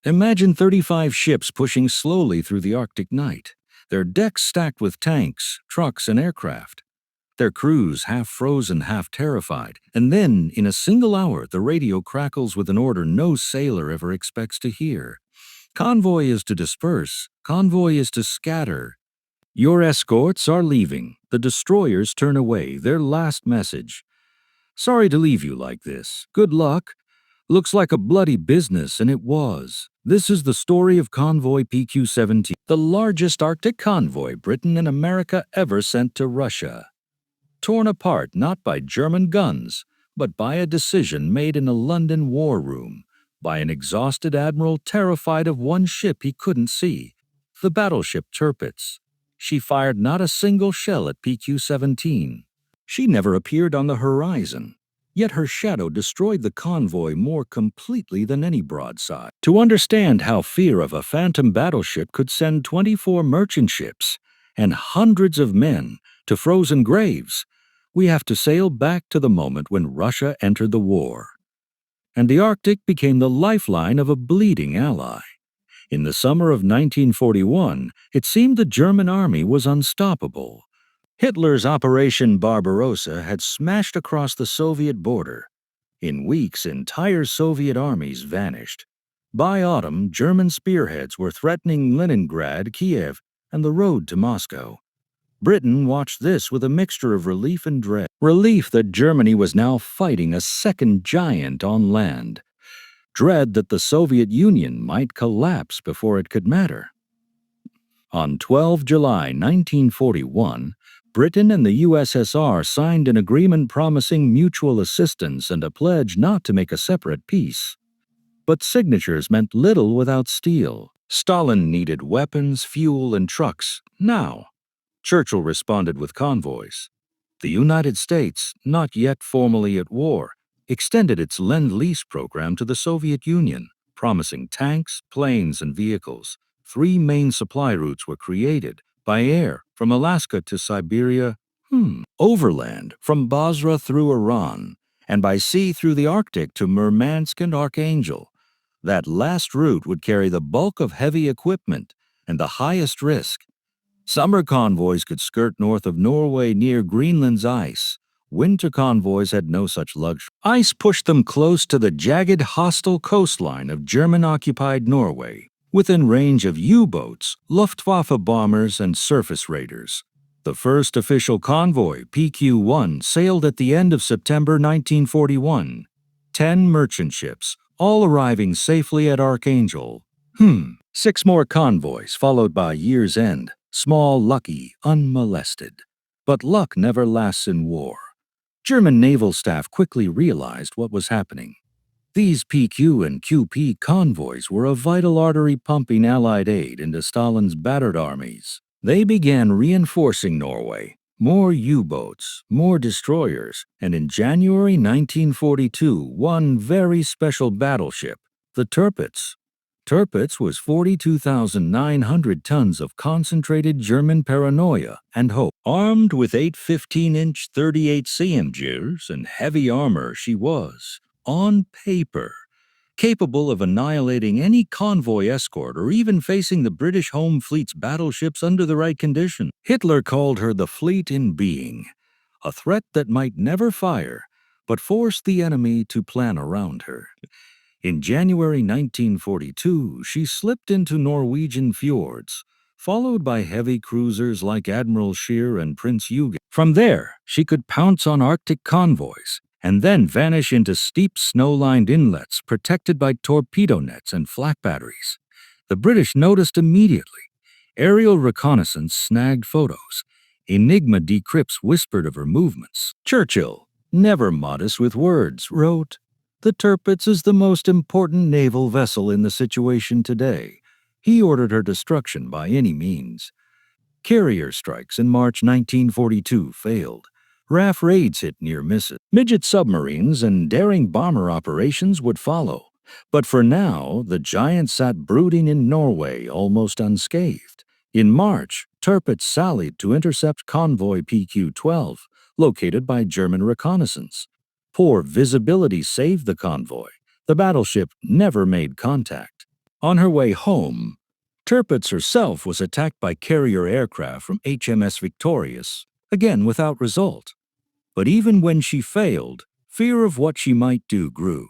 Imagine 35 ships pushing slowly through the Arctic night, their decks stacked with tanks, trucks, and aircraft. Their crews half frozen, half terrified, and then, in a single hour, the radio crackles with an order no sailor ever expects to hear. Convoy is to disperse, convoy is to scatter. Your escorts are leaving. The destroyers turn away, their last message. Sorry to leave you like this. Good luck. Looks like a bloody business, and it was. This is the story of Convoy PQ-17, the largest Arctic convoy Britain and America ever sent to Russia. Torn apart not by German guns, but by a decision made in a London war room, by an exhausted admiral terrified of one ship he couldn't see, the battleship Tirpitz. She fired not a single shell at PQ-17. She never appeared on the horizon, yet her shadow destroyed the convoy more completely than any broadside. To understand how fear of a phantom battleship could send 24 merchant ships and hundreds of men to frozen graves, we have to sail back to the moment when Russia entered the war. And the Arctic became the lifeline of a bleeding ally. In the summer of 1941, it seemed the German army was unstoppable. Hitler's Operation Barbarossa had smashed across the Soviet border. In weeks, entire Soviet armies vanished. By autumn, German spearheads were threatening Leningrad, Kiev, and the road to Moscow. Britain watched this with a mixture of relief and dread. Relief that Germany was now fighting a second giant on land. Dread that the Soviet Union might collapse before it could matter. On 12 July 1941, Britain and the USSR signed an agreement promising mutual assistance and a pledge not to make a separate peace. But signatures meant little without steel. Stalin needed weapons, fuel, and trucks now. Churchill responded with convoys. The United States, not yet formally at war, extended its Lend-Lease program to the Soviet Union, promising tanks, planes, and vehicles. 3 main supply routes were created: by air, from Alaska to Siberia, overland, from Basra through Iran, and by sea through the Arctic to Murmansk and Archangel. That last route would carry the bulk of heavy equipment and the highest risk. Summer convoys could skirt north of Norway near Greenland's ice. Winter convoys had no such luxury. Ice pushed them close to the jagged, hostile coastline of German-occupied Norway, within range of U-boats, Luftwaffe bombers, and surface raiders. The first official convoy, PQ-1, sailed at the end of September 1941. 10 merchant ships, all arriving safely at Archangel. 6 more convoys followed by year's end. Small, lucky, unmolested. But luck never lasts in war. German naval staff quickly realized what was happening. These PQ and QP convoys were a vital artery pumping Allied aid into Stalin's battered armies. They began reinforcing Norway. More U-boats, more destroyers, and in January 1942, one very special battleship, the Tirpitz. Tirpitz was 42,900 tons of concentrated German paranoia and hope. Armed with 8 15-inch 38 CMGs and heavy armor, she was, on paper, capable of annihilating any convoy escort or even facing the British Home Fleet's battleships under the right conditions. Hitler called her the fleet in being, a threat that might never fire, but forced the enemy to plan around her. In January 1942, she slipped into Norwegian fjords, followed by heavy cruisers like Admiral Scheer and Prince Eugen. From there, she could pounce on Arctic convoys, and then vanish into steep snow-lined inlets protected by torpedo nets and flak batteries. The British noticed immediately. Aerial reconnaissance snagged photos. Enigma decrypts whispered of her movements. Churchill, never modest with words, wrote, "The Tirpitz is the most important naval vessel in the situation today." He ordered her destruction by any means. Carrier strikes in March 1942 failed. RAF raids hit near misses. Midget submarines and daring bomber operations would follow. But for now, the giant sat brooding in Norway almost unscathed. In March, Tirpitz sallied to intercept Convoy PQ-12, located by German reconnaissance. Poor visibility saved the convoy. The battleship never made contact. On her way home, Tirpitz herself was attacked by carrier aircraft from HMS Victorious, again without result. But even when she failed, fear of what she might do grew.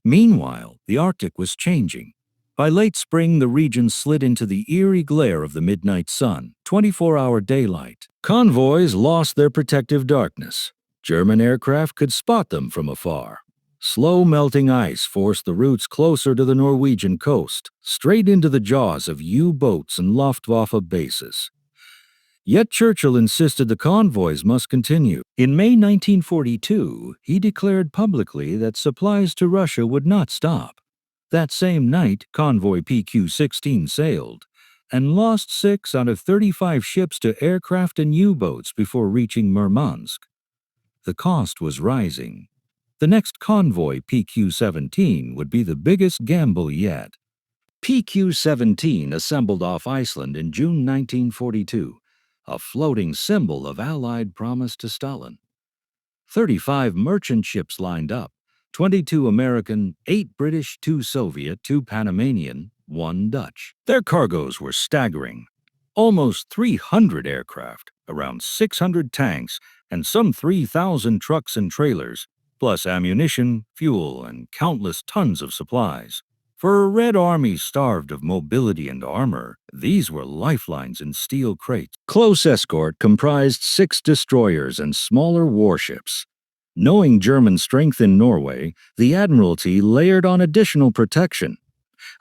Meanwhile, the Arctic was changing. By late spring, the region slid into the eerie glare of the midnight sun, 24-hour daylight. Convoys lost their protective darkness. German aircraft could spot them from afar. Slow melting ice forced the routes closer to the Norwegian coast, straight into the jaws of U-boats and Luftwaffe bases. Yet Churchill insisted the convoys must continue. In May 1942, he declared publicly that supplies to Russia would not stop. That same night, Convoy PQ-17 sailed and lost 6 out of 35 ships to aircraft and U-boats before reaching Murmansk. The cost was rising. The next Convoy PQ-17 would be the biggest gamble yet. PQ-17 assembled off Iceland in June 1942, a floating symbol of Allied promise to Stalin. 35 merchant ships lined up, 22 American, 8 British, 2 Soviet, 2 Panamanian, 1 Dutch. Their cargoes were staggering. Almost 300 aircraft, around 600 tanks, and some 3,000 trucks and trailers, plus ammunition, fuel, and countless tons of supplies. For a Red Army starved of mobility and armor, these were lifelines in steel crates. Close escort comprised 6 destroyers and smaller warships. Knowing German strength in Norway, the Admiralty layered on additional protection.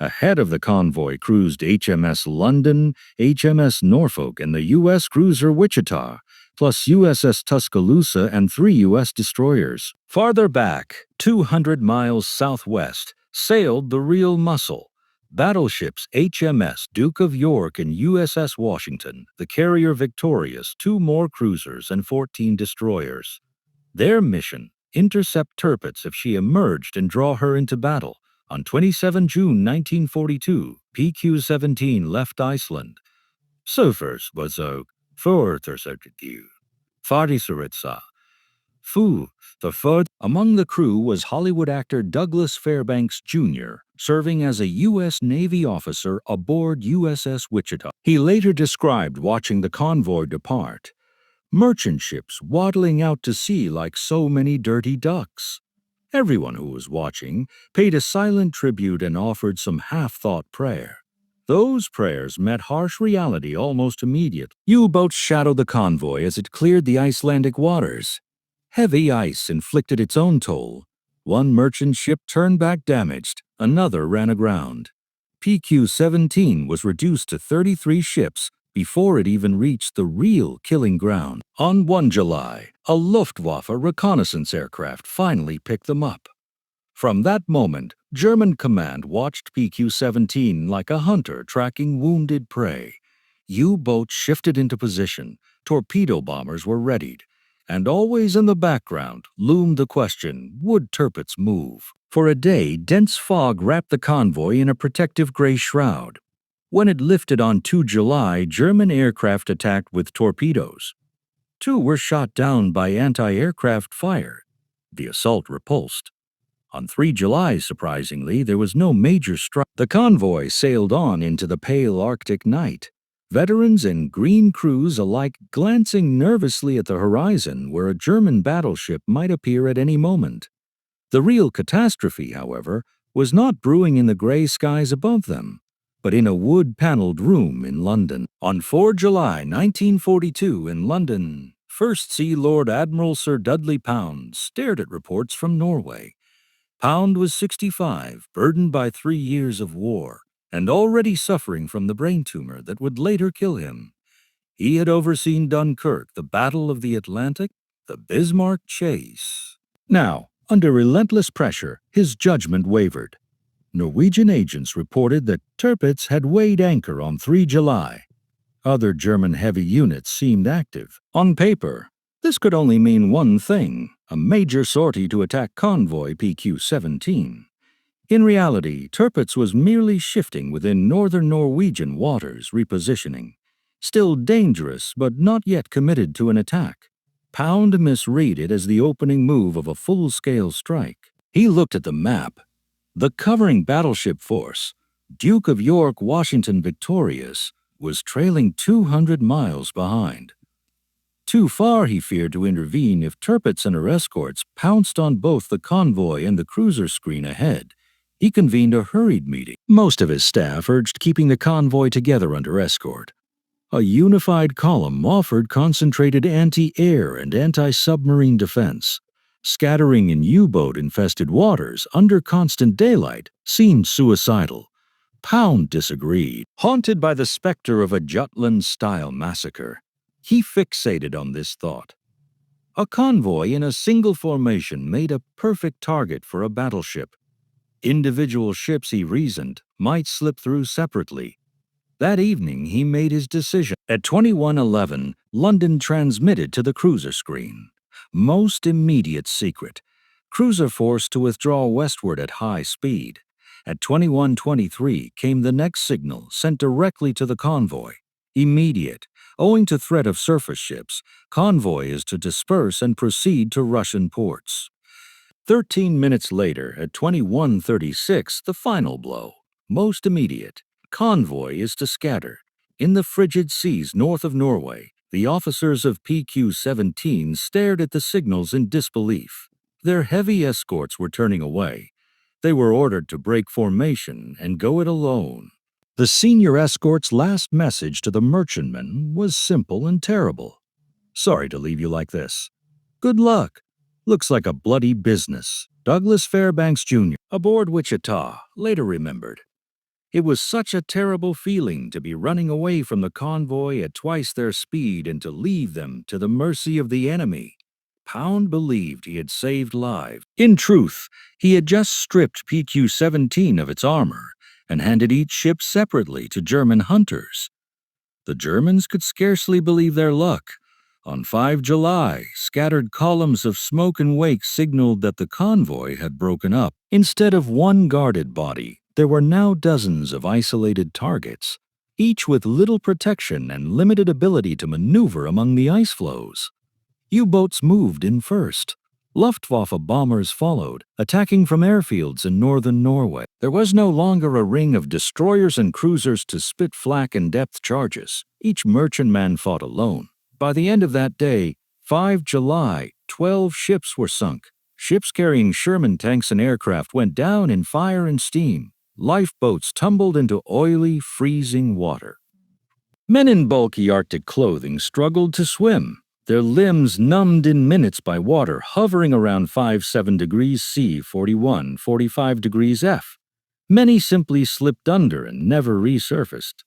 Ahead of the convoy cruised HMS London, HMS Norfolk, and the U.S. cruiser Wichita, plus USS Tuscaloosa and 3 U.S. destroyers. Farther back, 200 miles southwest, sailed the real muscle. Battleships HMS Duke of York and USS Washington, the carrier Victorious, 2 more cruisers, and 14 destroyers. Their mission, intercept Tirpitz if she emerged and draw her into battle. On 27 June 1942, PQ-17 left Iceland. Surfers was a förtersökdjur. Fartisaritsa. Fu, the third. Among the crew was Hollywood actor Douglas Fairbanks Jr., serving as a U.S. Navy officer aboard USS Wichita. He later described watching the convoy depart. Merchant ships waddling out to sea like so many dirty ducks. Everyone who was watching paid a silent tribute and offered some half-thought prayer. Those prayers met harsh reality almost immediately. U-boats shadowed the convoy as it cleared the Icelandic waters. Heavy ice inflicted its own toll. One merchant ship turned back damaged, another ran aground. PQ-17 was reduced to 33 ships before it even reached the real killing ground. On 1 July, a Luftwaffe reconnaissance aircraft finally picked them up. From that moment, German command watched PQ-17 like a hunter tracking wounded prey. U-boats shifted into position, torpedo bombers were readied, and always in the background loomed the question, would Tirpitz move? For a day, dense fog wrapped the convoy in a protective gray shroud. When it lifted on 2 July, German aircraft attacked with torpedoes. 2 were shot down by anti-aircraft fire. The assault repulsed. On 3 July, surprisingly, there was no major strike. The convoy sailed on into the pale Arctic night. Veterans and green crews alike glancing nervously at the horizon where a German battleship might appear at any moment. The real catastrophe, however, was not brewing in the gray skies above them, but in a wood-paneled room in London. On 4 July 1942 in London, First Sea Lord Admiral Sir Dudley Pound stared at reports from Norway. Pound was 65, burdened by 3 years of war, and already suffering from the brain tumor that would later kill him. He had overseen Dunkirk, the Battle of the Atlantic, the Bismarck chase. Now, under relentless pressure, his judgment wavered. Norwegian agents reported that Tirpitz had weighed anchor on 3 July. Other German heavy units seemed active. On paper, this could only mean one thing, a major sortie to attack Convoy PQ-17. In reality, Tirpitz was merely shifting within northern Norwegian waters, repositioning. Still dangerous, but not yet committed to an attack. Pound misread it as the opening move of a full-scale strike. He looked at the map. The covering battleship force, Duke of York, Washington victorious, was trailing 200 miles behind. Too far, he feared to intervene if Tirpitz and her escorts pounced on both the convoy and the cruiser screen ahead. He convened a hurried meeting. Most of his staff urged keeping the convoy together under escort. A unified column offered concentrated anti-air and anti-submarine defense. Scattering in U-boat-infested waters under constant daylight seemed suicidal. Pound disagreed. Haunted by the specter of a Jutland-style massacre, he fixated on this thought. A convoy in a single formation made a perfect target for a battleship. Individual ships, he reasoned, might slip through separately. That evening, he made his decision. At 21:11, London transmitted to the cruiser screen. Most immediate secret. Cruiser forced to withdraw westward at high speed. At 21:23 came the next signal sent directly to the convoy. Immediate. Owing to threat of surface ships, convoy is to disperse and proceed to Russian ports. 13 minutes later, at 21:36, the final blow. Most immediate. Convoy is to scatter. In the frigid seas north of Norway, the officers of PQ-17 stared at the signals in disbelief. Their heavy escorts were turning away. They were ordered to break formation and go it alone. The senior escort's last message to the merchantman was simple and terrible. "Sorry to leave you like this. Good luck. Looks like a bloody business. Douglas Fairbanks, Jr." Aboard Wichita, later remembered. It was such a terrible feeling to be running away from the convoy at twice their speed and to leave them to the mercy of the enemy. Pound believed he had saved lives. In truth, he had just stripped PQ-17 of its armor and handed each ship separately to German hunters. The Germans could scarcely believe their luck. On 5 July, scattered columns of smoke and wake signaled that the convoy had broken up. Instead of one guarded body, there were now dozens of isolated targets, each with little protection and limited ability to maneuver among the ice floes. U-boats moved in first. Luftwaffe bombers followed, attacking from airfields in northern Norway. There was no longer a ring of destroyers and cruisers to spit flak and depth charges. Each merchantman fought alone. By the end of that day, 5 July, 12 ships were sunk. Ships carrying Sherman tanks and aircraft went down in fire and steam. Lifeboats tumbled into oily, freezing water. Men in bulky Arctic clothing struggled to swim, their limbs numbed in minutes by water hovering around 57 degrees C, 45 degrees F. Many simply slipped under and never resurfaced.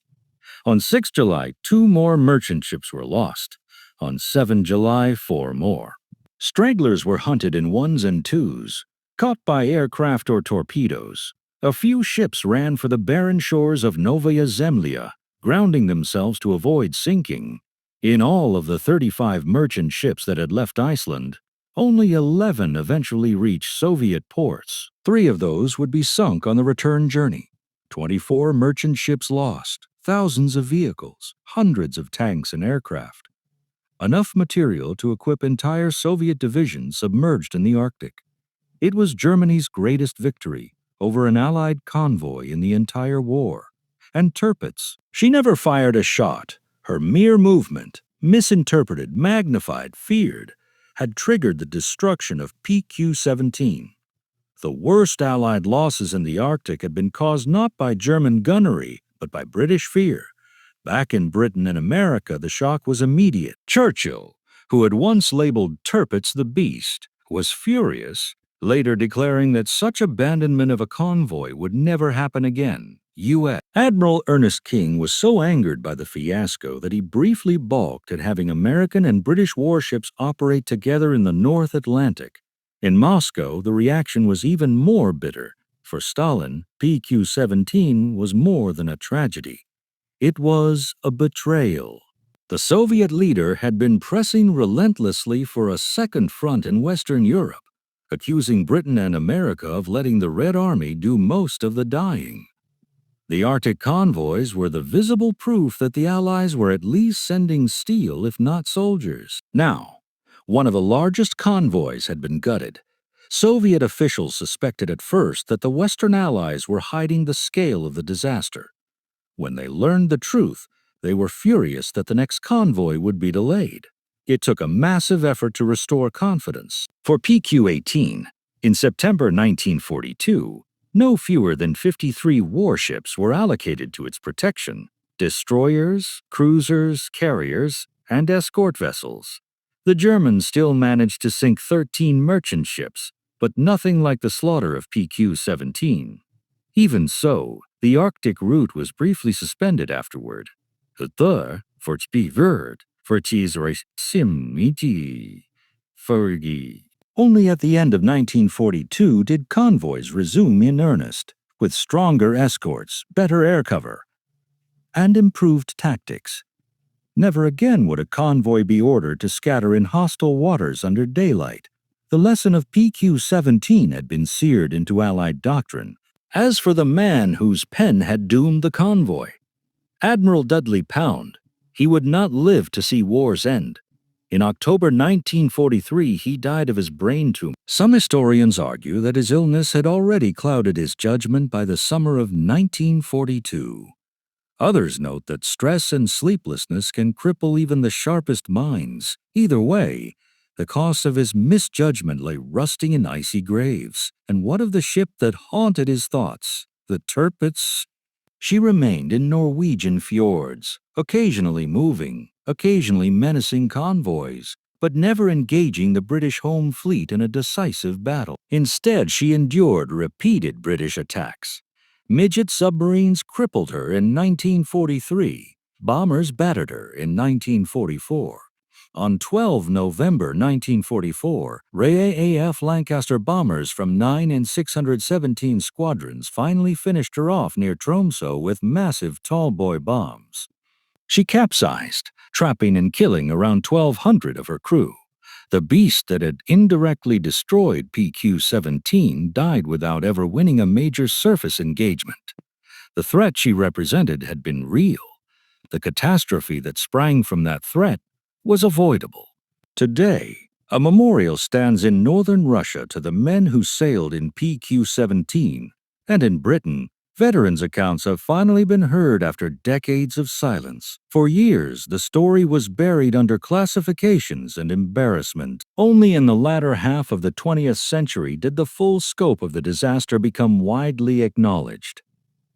On 6 July, 2 more merchant ships were lost. On 7 July, 4 more. Stragglers were hunted in ones and twos, caught by aircraft or torpedoes. A few ships ran for the barren shores of Novaya Zemlya, grounding themselves to avoid sinking. In all of the 35 merchant ships that had left Iceland, only 11 eventually reached Soviet ports. 3 of those would be sunk on the return journey. 24 merchant ships lost, thousands of vehicles, hundreds of tanks and aircraft. Enough material to equip entire Soviet divisions submerged in the Arctic. It was Germany's greatest victory over an Allied convoy in the entire war. And Tirpitz, she never fired a shot. Her mere movement, misinterpreted, magnified, feared, had triggered the destruction of PQ-17. The worst Allied losses in the Arctic had been caused not by German gunnery, but by British fear. Back in Britain and America, the shock was immediate. Churchill, who had once labeled Tirpitz the Beast, was furious, later declaring that such abandonment of a convoy would never happen again. U.S. Admiral Ernest King was so angered by the fiasco that he briefly balked at having American and British warships operate together in the North Atlantic. In Moscow, the reaction was even more bitter. For Stalin, PQ-17 was more than a tragedy. It was a betrayal. The Soviet leader had been pressing relentlessly for a second front in Western Europe, accusing Britain and America of letting the Red Army do most of the dying. The Arctic convoys were the visible proof that the Allies were at least sending steel, if not soldiers. Now, one of the largest convoys had been gutted. Soviet officials suspected at first that the Western Allies were hiding the scale of the disaster. When they learned the truth, they were furious that the next convoy would be delayed. It took a massive effort to restore confidence. For PQ-18, in September 1942, no fewer than 53 warships were allocated to its protection: destroyers, cruisers, carriers, and escort vessels. The Germans still managed to sink 13 merchant ships, but nothing like the slaughter of PQ-17. Even so, the Arctic route was briefly suspended afterward. The for word for Fergie. Only at the end of 1942 did convoys resume in earnest, with stronger escorts, better air cover, and improved tactics. Never again would a convoy be ordered to scatter in hostile waters under daylight. The lesson of PQ-17 had been seared into Allied doctrine. As for the man whose pen had doomed the convoy, Admiral Dudley Pound, he would not live to see war's end. In October 1943, he died of his brain tumor. Some historians argue that his illness had already clouded his judgment by the summer of 1942. Others note that stress and sleeplessness can cripple even the sharpest minds. Either way, the cost of his misjudgment lay rusting in icy graves. And what of the ship that haunted his thoughts, the Tirpitz? She remained in Norwegian fjords, occasionally moving, occasionally menacing convoys, but never engaging the British home fleet in a decisive battle. Instead, she endured repeated British attacks. Midget submarines crippled her in 1943. Bombers battered her in 1944. On 12 November 1944, RAF Lancaster bombers from 9 and 617 squadrons finally finished her off near Tromsø with massive tallboy bombs. She capsized, trapping and killing around 1,200 of her crew. The beast that had indirectly destroyed PQ-17 died without ever winning a major surface engagement. The threat she represented had been real. The catastrophe that sprang from that threat was avoidable. Today, a memorial stands in northern Russia to the men who sailed in PQ-17, and in Britain, veterans' accounts have finally been heard after decades of silence. For years, the story was buried under classifications and embarrassment. Only in the latter half of the 20th century did the full scope of the disaster become widely acknowledged.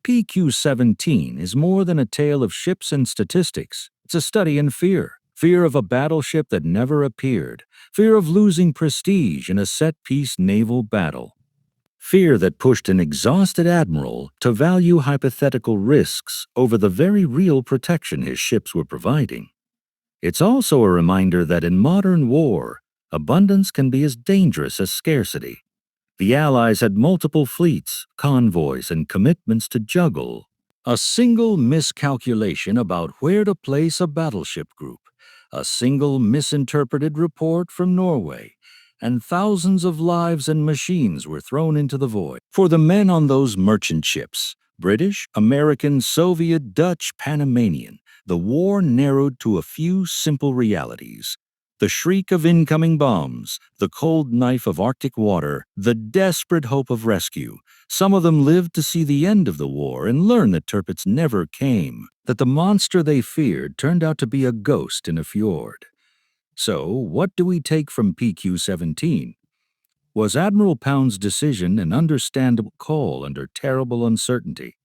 PQ-17 is more than a tale of ships and statistics. It's a study in fear. Fear of a battleship that never appeared. Fear of losing prestige in a set-piece naval battle. Fear that pushed an exhausted admiral to value hypothetical risks over the very real protection his ships were providing. It's also a reminder that in modern war, abundance can be as dangerous as scarcity. The Allies had multiple fleets, convoys, and commitments to juggle. A single miscalculation about where to place a battleship group, a single misinterpreted report from Norway, and thousands of lives and machines were thrown into the void. For the men on those merchant ships, British, American, Soviet, Dutch, Panamanian, the war narrowed to a few simple realities. The shriek of incoming bombs, the cold knife of Arctic water, the desperate hope of rescue. Some of them lived to see the end of the war and learn that Tirpitz never came, that the monster they feared turned out to be a ghost in a fjord. So, what do we take from PQ-17? Was Admiral Pound's decision an understandable call under terrible uncertainty,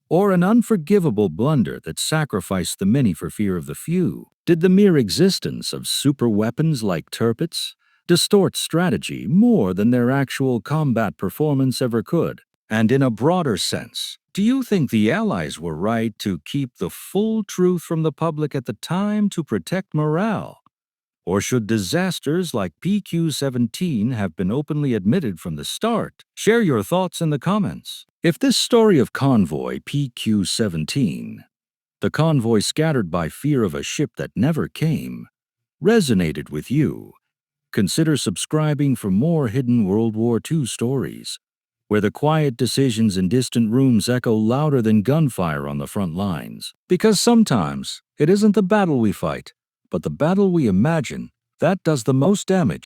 or an unforgivable blunder that sacrificed the many for fear of the few? Did the mere existence of superweapons like Tirpitz distort strategy more than their actual combat performance ever could? And in a broader sense, do you think the Allies were right to keep the full truth from the public at the time to protect morale? Or should disasters like PQ-17 have been openly admitted from the start? Share your thoughts in the comments. If this story of Convoy PQ-17, the convoy scattered by fear of a ship that never came, resonated with you, consider subscribing for more hidden World War II stories, where the quiet decisions in distant rooms echo louder than gunfire on the front lines. Because sometimes it isn't the battle we fight, but the battle we imagine that does the most damage.